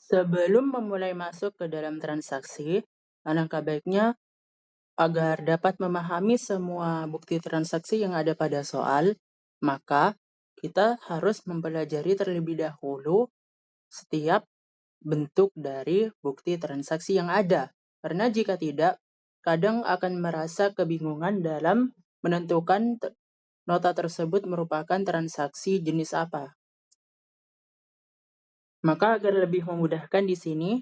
Sebelum memulai masuk ke dalam transaksi, alangkah baiknya agar dapat memahami semua bukti transaksi yang ada pada soal, maka kita harus mempelajari terlebih dahulu setiap bentuk dari bukti transaksi yang ada. Karena jika tidak, kadang akan merasa kebingungan dalam menentukan nota tersebut merupakan transaksi jenis apa. Maka agar lebih memudahkan di sini,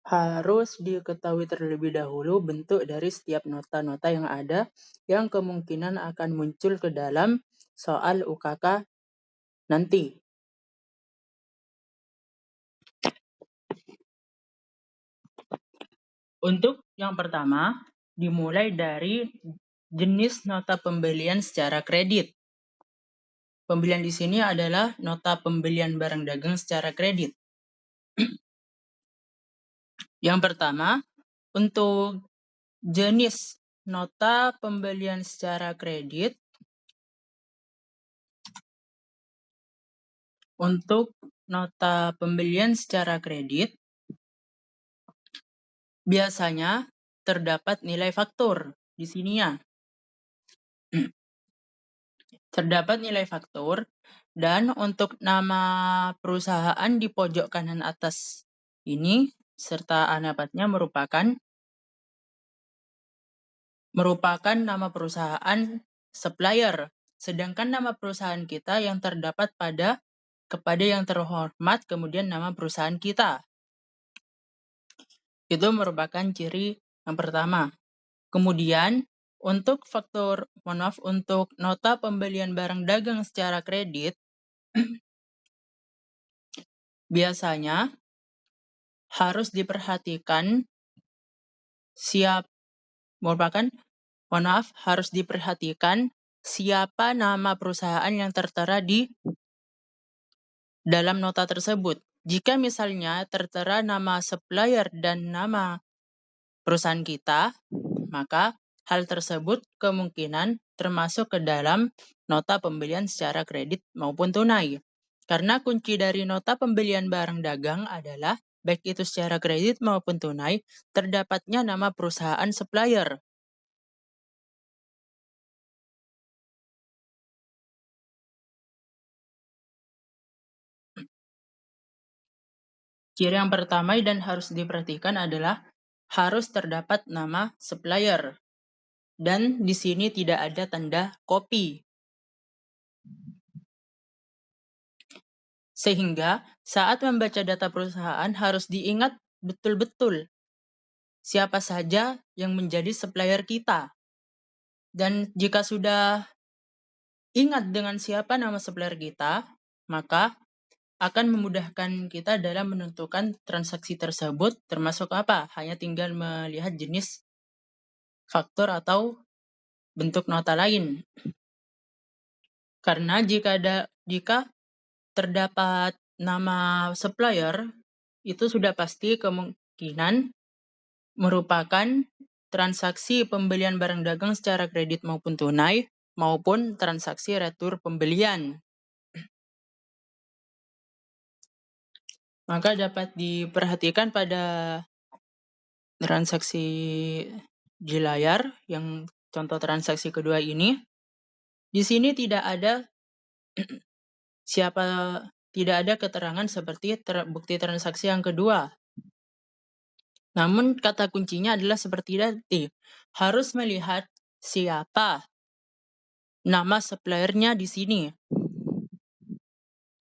harus diketahui terlebih dahulu bentuk dari setiap nota-nota yang ada yang kemungkinan akan muncul ke dalam soal UKK nanti. Untuk yang pertama, dimulai dari jenis nota pembelian secara kredit. Pembelian di sini adalah nota pembelian barang dagang secara kredit. Yang pertama, untuk jenis nota pembelian secara kredit, untuk nota pembelian secara kredit, biasanya terdapat nilai faktur di sini ya. Terdapat nilai faktur, dan untuk nama perusahaan di pojok kanan atas ini serta alamatnya merupakan nama perusahaan supplier. Sedangkan nama perusahaan kita yang terdapat kepada yang terhormat, kemudian nama perusahaan kita. Itu merupakan ciri yang pertama. Kemudian, untuk untuk nota pembelian barang dagang secara kredit, biasanya harus diperhatikan harus diperhatikan siapa nama perusahaan yang tertera di dalam nota tersebut. Jika misalnya tertera nama supplier dan nama perusahaan kita, maka hal tersebut kemungkinan termasuk ke dalam nota pembelian secara kredit maupun tunai. Karena kunci dari nota pembelian barang dagang adalah, baik itu secara kredit maupun tunai, terdapatnya nama perusahaan supplier. Ciri yang pertama dan harus diperhatikan adalah harus terdapat nama supplier. Dan di sini tidak ada tanda kopi. Sehingga saat membaca data perusahaan harus diingat betul-betul siapa saja yang menjadi supplier kita. Dan jika sudah ingat dengan siapa nama supplier kita, maka akan memudahkan kita dalam menentukan transaksi tersebut termasuk apa. Hanya tinggal melihat jenis faktur atau bentuk nota lain. Karena jika terdapat nama supplier, itu sudah pasti kemungkinan merupakan transaksi pembelian barang dagang secara kredit maupun tunai, maupun transaksi retur pembelian. Maka dapat diperhatikan pada transaksi di layar yang contoh transaksi kedua ini. Di sini tidak ada tidak ada keterangan seperti bukti transaksi yang kedua. Namun kata kuncinya adalah seperti tadi, harus melihat siapa nama suppliernya di sini.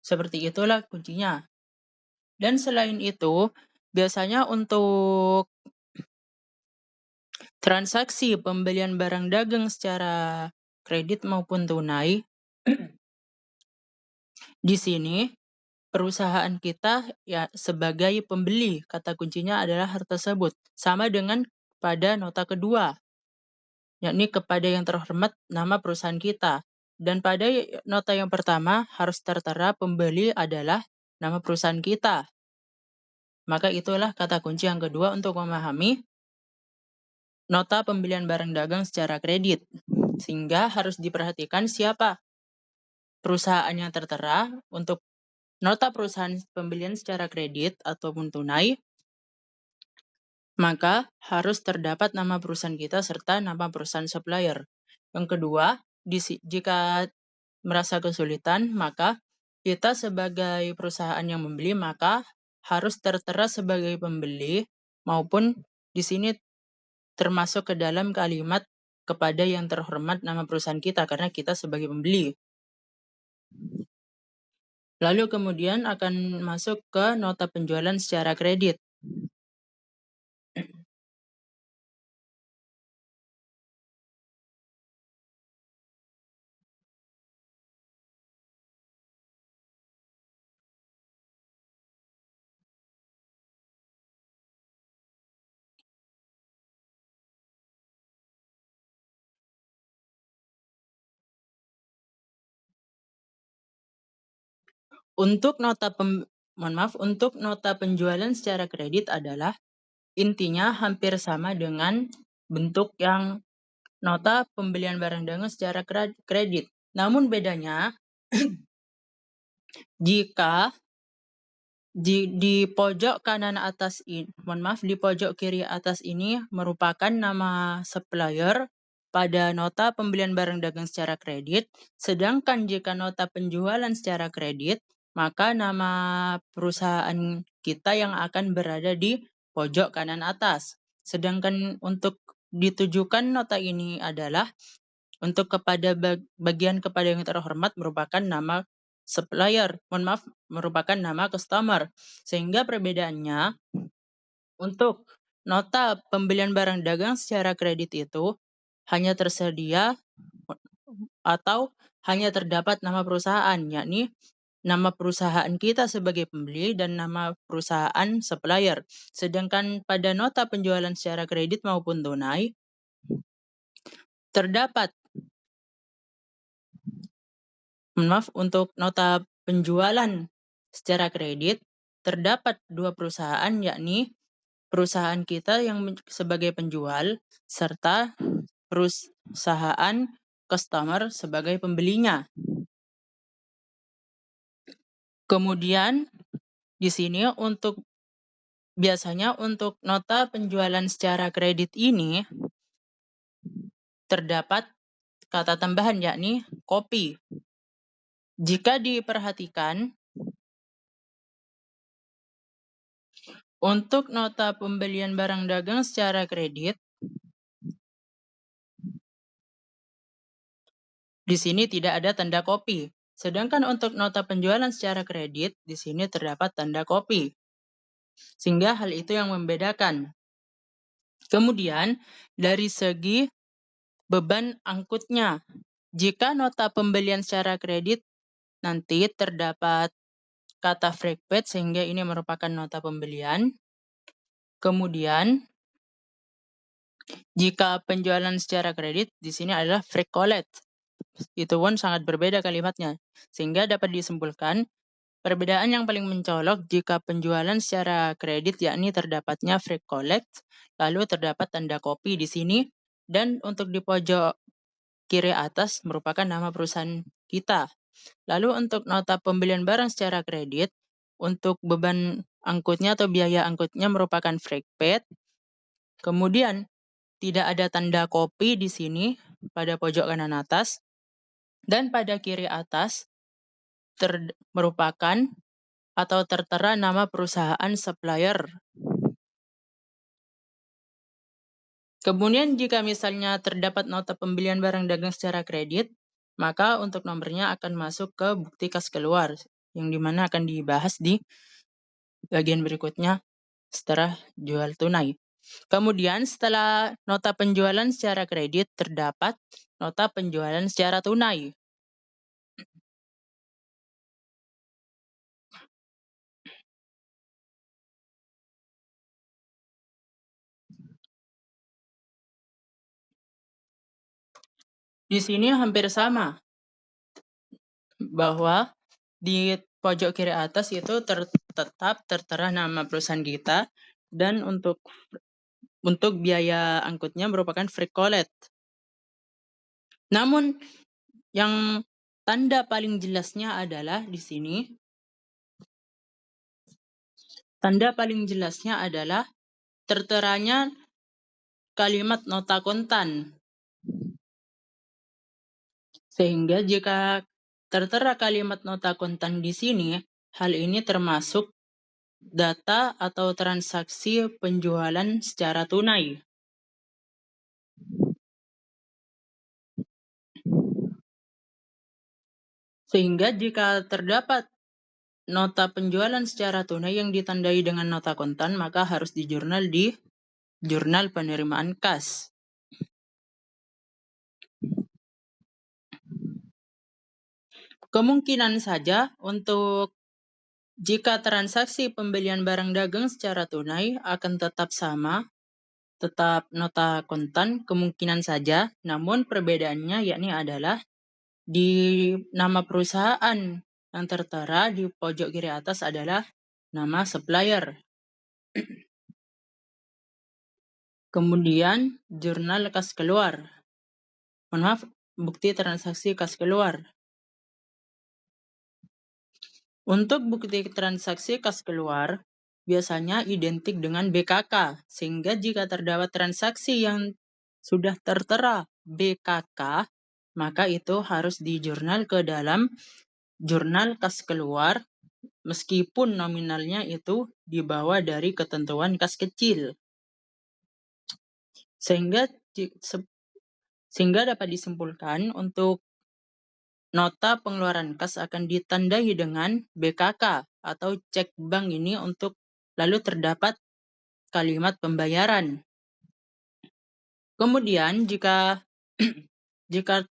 Seperti itulah kuncinya. Dan selain itu, biasanya untuk transaksi pembelian barang dagang secara kredit maupun tunai, di sini perusahaan kita ya sebagai pembeli, kata kuncinya adalah hal tersebut. Sama dengan pada nota kedua, yakni kepada yang terhormat nama perusahaan kita. Dan pada nota yang pertama harus tertera pembeli adalah nama perusahaan kita. Maka itulah kata kunci yang kedua untuk memahami nota pembelian barang dagang secara kredit. Sehingga harus diperhatikan siapa perusahaan yang tertera untuk nota perusahaan pembelian secara kredit ataupun tunai, maka harus terdapat nama perusahaan kita serta nama perusahaan supplier. Yang kedua, jika merasa kesulitan, maka kita sebagai perusahaan yang membeli maka harus tertera sebagai pembeli maupun di sini termasuk ke dalam kalimat kepada yang terhormat nama perusahaan kita karena kita sebagai pembeli. Lalu kemudian akan masuk ke nota penjualan secara kredit. Untuk nota penjualan secara kredit adalah intinya hampir sama dengan bentuk yang nota pembelian barang dagangan secara kredit. Namun bedanya jika di pojok kanan atas ini, di pojok kiri atas ini merupakan nama supplier pada nota pembelian barang dagang secara kredit, sedangkan jika nota penjualan secara kredit, maka nama perusahaan kita yang akan berada di pojok kanan atas. Sedangkan untuk ditujukan nota ini adalah untuk kepada bagian kepada yang terhormat merupakan nama supplier, merupakan nama customer. Sehingga perbedaannya untuk nota pembelian barang dagang secara kredit itu hanya tersedia atau hanya terdapat nama perusahaan, yakni nama perusahaan kita sebagai pembeli dan nama perusahaan supplier. Sedangkan pada nota penjualan secara kredit maupun tunai terdapat untuk nota penjualan secara kredit terdapat dua perusahaan, yakni perusahaan kita yang sebagai penjual serta perusahaan customer sebagai pembelinya. Kemudian di sini biasanya untuk nota penjualan secara kredit ini terdapat kata tambahan, yakni kopi. Jika diperhatikan, untuk nota pembelian barang dagang secara kredit, di sini tidak ada tanda kopi. Sedangkan untuk nota penjualan secara kredit, di sini terdapat tanda kopi. Sehingga hal itu yang membedakan. Kemudian, dari segi beban angkutnya. Jika nota pembelian secara kredit nanti terdapat kata freight paid sehingga ini merupakan nota pembelian. Kemudian, jika penjualan secara kredit di sini adalah freight collect. Itu pun sangat berbeda kalimatnya. Sehingga dapat disimpulkan perbedaan yang paling mencolok jika penjualan secara kredit yakni terdapatnya freight collect, lalu terdapat tanda kopi di sini, dan untuk di pojok kiri atas merupakan nama perusahaan kita. Lalu untuk nota pembelian barang secara kredit, untuk beban angkutnya atau biaya angkutnya merupakan freight paid. Kemudian tidak ada tanda kopi di sini pada pojok kanan atas, dan pada kiri atas merupakan atau tertera nama perusahaan supplier. Kemudian jika misalnya terdapat nota pembelian barang dagang secara kredit, maka untuk nomornya akan masuk ke bukti kas keluar, yang dimana akan dibahas di bagian berikutnya setelah jual tunai. Kemudian setelah nota penjualan secara kredit terdapat nota penjualan secara tunai. Di sini hampir sama, bahwa di pojok kiri atas itu tetap tertera nama perusahaan kita, dan untuk biaya angkutnya merupakan freight collect. Namun yang tanda paling jelasnya adalah di sini Tanda paling jelasnya adalah terteranya kalimat nota kontan. Sehingga jika tertera kalimat nota kontan di sini, hal ini termasuk data atau transaksi penjualan secara tunai. Sehingga jika terdapat nota penjualan secara tunai yang ditandai dengan nota kontan, maka harus dijurnal di jurnal penerimaan kas. Kemungkinan saja untuk jika transaksi pembelian barang dagang secara tunai akan tetap sama, tetap nota kontan, kemungkinan saja, namun perbedaannya yakni adalah di nama perusahaan yang tertera di pojok kiri atas adalah nama supplier. Kemudian jurnal kas keluar. Maaf, bukti transaksi kas keluar. Untuk bukti transaksi kas keluar biasanya identik dengan BKK, sehingga jika terdapat transaksi yang sudah tertera BKK, maka itu harus dijurnal ke dalam jurnal kas keluar meskipun nominalnya itu di bawah dari ketentuan kas kecil. Sehingga dapat disimpulkan untuk nota pengeluaran kas akan ditandai dengan BKK atau cek bank ini untuk lalu terdapat kalimat pembayaran. Kemudian jika jika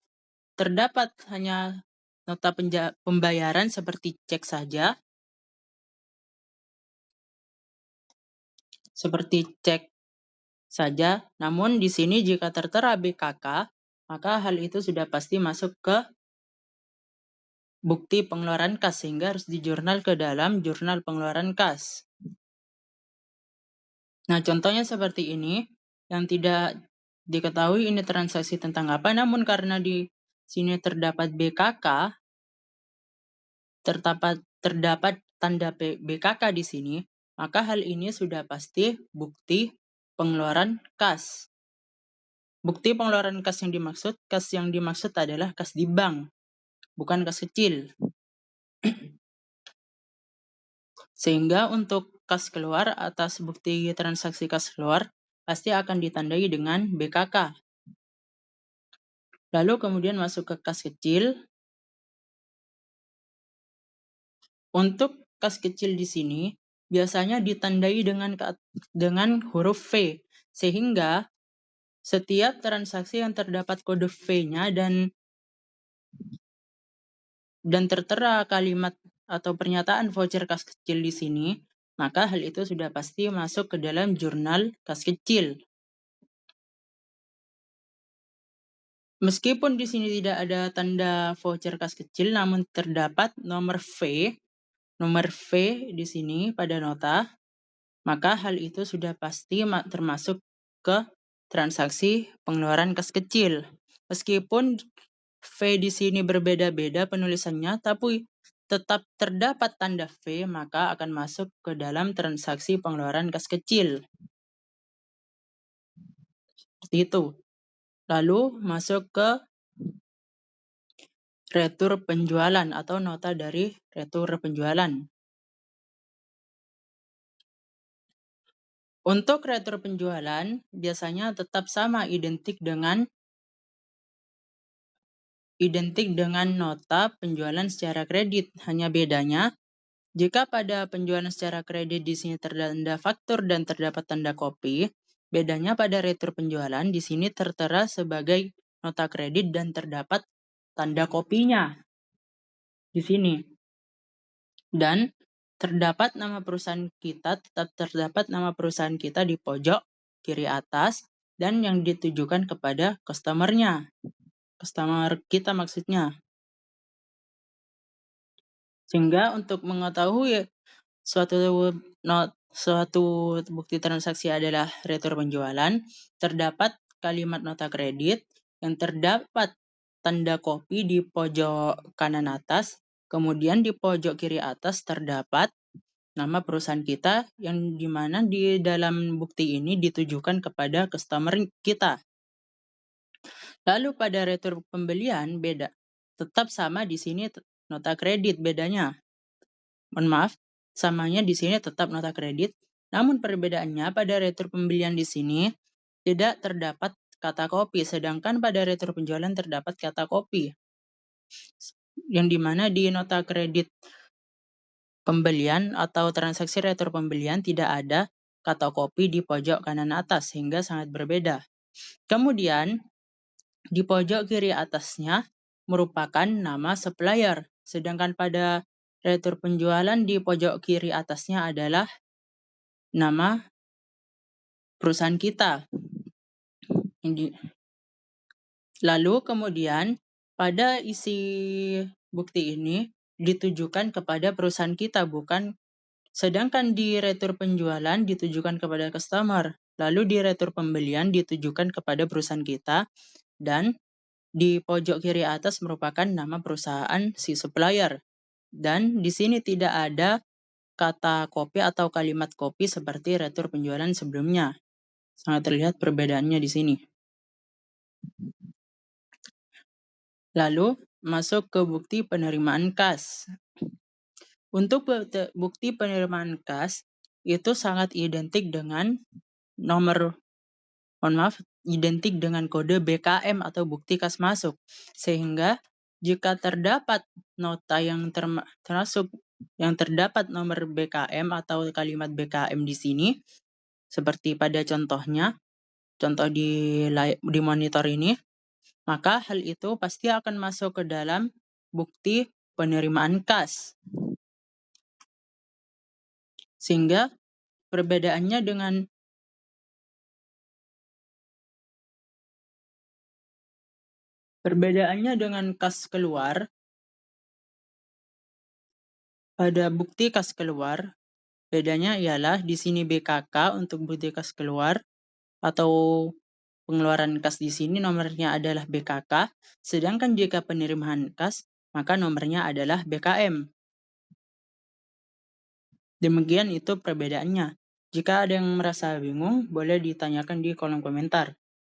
terdapat hanya nota pembayaran seperti cek saja, namun di sini jika tertera BKK, maka hal itu sudah pasti masuk ke bukti pengeluaran kas, sehingga harus dijurnal ke dalam jurnal pengeluaran kas. Nah, contohnya seperti ini, yang tidak diketahui ini transaksi tentang apa, namun karena di sini terdapat BKK, terdapat tanda BKK di sini, maka hal ini sudah pasti bukti pengeluaran kas. Bukti pengeluaran kas yang dimaksud adalah kas di bank, bukan kas kecil. Sehingga untuk kas keluar atas bukti transaksi kas keluar pasti akan ditandai dengan BKK. Lalu kemudian masuk ke kas kecil. Untuk kas kecil di sini biasanya ditandai dengan huruf V, sehingga setiap transaksi yang terdapat kode V-nya dan tertera kalimat atau pernyataan voucher kas kecil di sini, maka hal itu sudah pasti masuk ke dalam jurnal kas kecil. Meskipun di sini tidak ada tanda voucher kas kecil, namun terdapat nomor V di sini pada nota, maka hal itu sudah pasti termasuk ke transaksi pengeluaran kas kecil. Meskipun V di sini berbeda-beda penulisannya, tapi tetap terdapat tanda V, maka akan masuk ke dalam transaksi pengeluaran kas kecil. Seperti itu. Lalu masuk ke retur penjualan atau nota dari retur penjualan. Untuk retur penjualan biasanya tetap sama, identik dengan nota penjualan secara kredit. Hanya bedanya jika pada penjualan secara kredit di sini tertanda faktur dan terdapat tanda kopi, bedanya pada retur penjualan di sini tertera sebagai nota kredit dan terdapat tanda kopinya di sini. Dan terdapat nama perusahaan kita, tetap terdapat nama perusahaan kita di pojok kiri atas dan yang ditujukan kepada customer kita maksudnya. Sehingga untuk mengetahui suatu bukti transaksi adalah retur penjualan, terdapat kalimat nota kredit yang terdapat tanda kopi di pojok kanan atas, kemudian di pojok kiri atas terdapat nama perusahaan kita yang dimana di dalam bukti ini ditujukan kepada customer kita. Lalu pada retur pembelian beda. Tetap sama di sini nota kredit bedanya. Mohon maaf, samanya di sini tetap nota kredit, namun perbedaannya pada retur pembelian di sini tidak terdapat kata kopi, sedangkan pada retur penjualan terdapat kata kopi. Yang dimana di nota kredit pembelian atau transaksi retur pembelian tidak ada kata kopi di pojok kanan atas, sehingga sangat berbeda. Kemudian, di pojok kiri atasnya merupakan nama supplier, sedangkan pada retur penjualan di pojok kiri atasnya adalah nama perusahaan kita. Lalu kemudian pada isi bukti ini ditujukan kepada perusahaan kita, sedangkan di retur penjualan ditujukan kepada customer, lalu di retur pembelian ditujukan kepada perusahaan kita, dan di pojok kiri atas merupakan nama perusahaan si supplier. Dan di sini tidak ada kata copy atau kalimat copy seperti retur penjualan sebelumnya. Sangat terlihat perbedaannya di sini. Lalu masuk ke bukti penerimaan kas. Untuk bukti penerimaan kas itu sangat identik dengan identik dengan kode BKM atau bukti kas masuk. Sehingga jika terdapat nota yang terdapat nomor BKM atau kalimat BKM di sini, seperti pada contohnya, contoh di monitor ini, maka hal itu pasti akan masuk ke dalam bukti penerimaan kas. Sehingga perbedaannya dengan kas keluar, pada bukti kas keluar, bedanya ialah di sini BKK untuk bukti kas keluar atau pengeluaran kas di sini nomornya adalah BKK, sedangkan jika penerimaan kas maka nomornya adalah BKM. Demikian itu perbedaannya. Jika ada yang merasa bingung, boleh ditanyakan di kolom komentar.